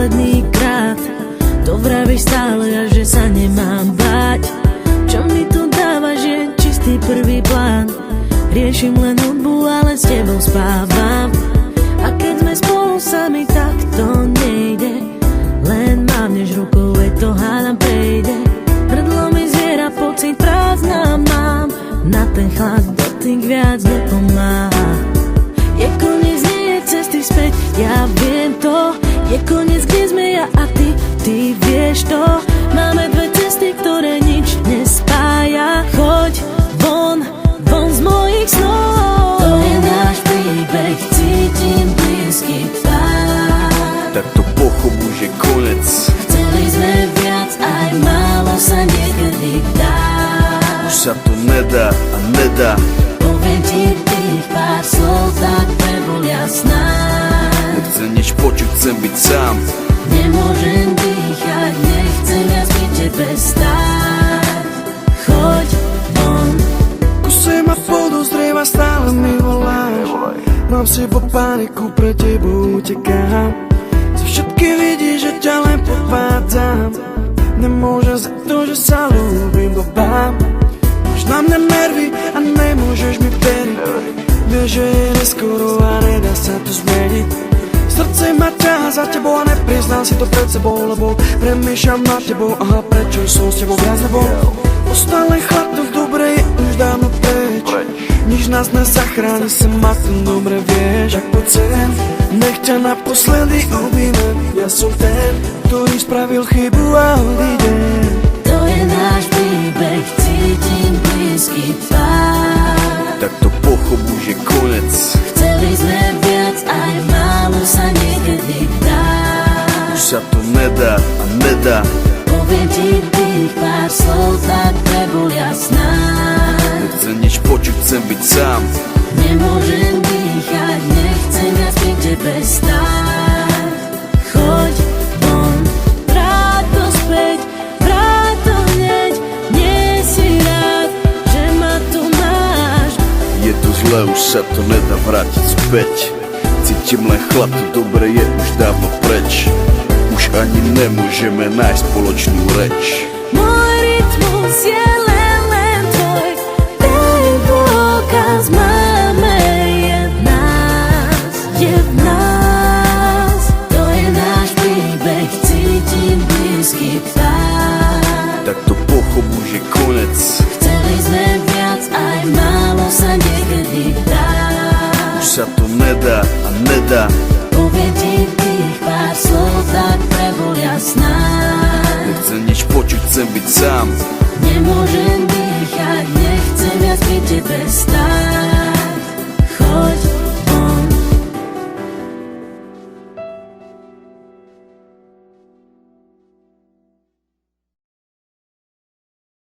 posledný krát. To vravíš stále a že sa nemám báť. Čo mi tu dávaš je čistý prvý plán. Riešim len hudbu, ale s tebou spávam. A keď sme spolu sami, tak to nejde. Len mávneš rukou, veď to hádam prejde. Hrdlo mi zviera, pocit prázdna mám. Na ten chlad dotyk viac nepomáha. Je koniec, nie je cesty späť, ja viem to. Je koniec, kde sme ja a ty vieš to. Máme dve cesty, ktoré nič nespája. Choď von z mojich snov. To je náš príbeh, cítim blízky pád. Tak to pochop, už je konec. Chceli sme viac, aj málo sa niekedy dá. Už sa to nedá a nedá. Poviem ti tých pár slov, tak nebol jasná. Nechcem nič počuť, chcem byť sám. Nemôžem dýchať, nechcem viac pri tebe stáť. Choď von. Kuse ma podozrieva, stále mi voláš. Mám v sebe paniku, pre tebou utekám. Zo všetky vidíš, že ťa len podvádzam. Nemôžem za to, že sa ľúbim blbám. Máš na mňa nervy a nemôžeš mi veriť. Vieš, že je neskoro a nedá sa to zmeniť. Srdce ma ťaha za tebou a nepriznám si to pred sebou, lebo premýšľam nad tebou. Aha, prečo som s tebou viac nebol? Ostal len chlad, to v dobre je už dávno preč. Nič nás nezachráni, sa ma tu dobre vieš. Tak poď sem, nech ťa naposledy objímem. Ja som ten, ktorý spravil chybu a odídem. To je náš príbeh, cítim blízky pád. Tak to pochop, už je konec. Chceli sme viac, aj málo sa niekedy dá. Už sa to nedá a nedá. Poviem ti tých pár slov, tak nebol jasná. Nechcem nič počuť, chcem byť sám. Nemôžem dýchať, nechcem viac pri tebe stáť. Choď von, vráť to späť, vráť to hneď. Nie si rád, že ma tu máš. Je to zlé, už sa to nedá vrátiť späť. Cítim len chlad, to dobre je už dávno preč. Už ani nemôžeme nájsť spoločnú reč. Môj rytmus je len tvoj. Ten dôkaz máme, je v nás. To je náš príbeh, cítim blízky pád. Tak to pochop, už je konec. Chceli sme viac, aj málo sa niekedy dá. Už sa to nedá a nedá. Poviem ti tých pár slov, tak nebol jasná. Nechcem nič počuť, chcem byť sám. Nemôžem dýchať, nechcem viac pri tebe stáť.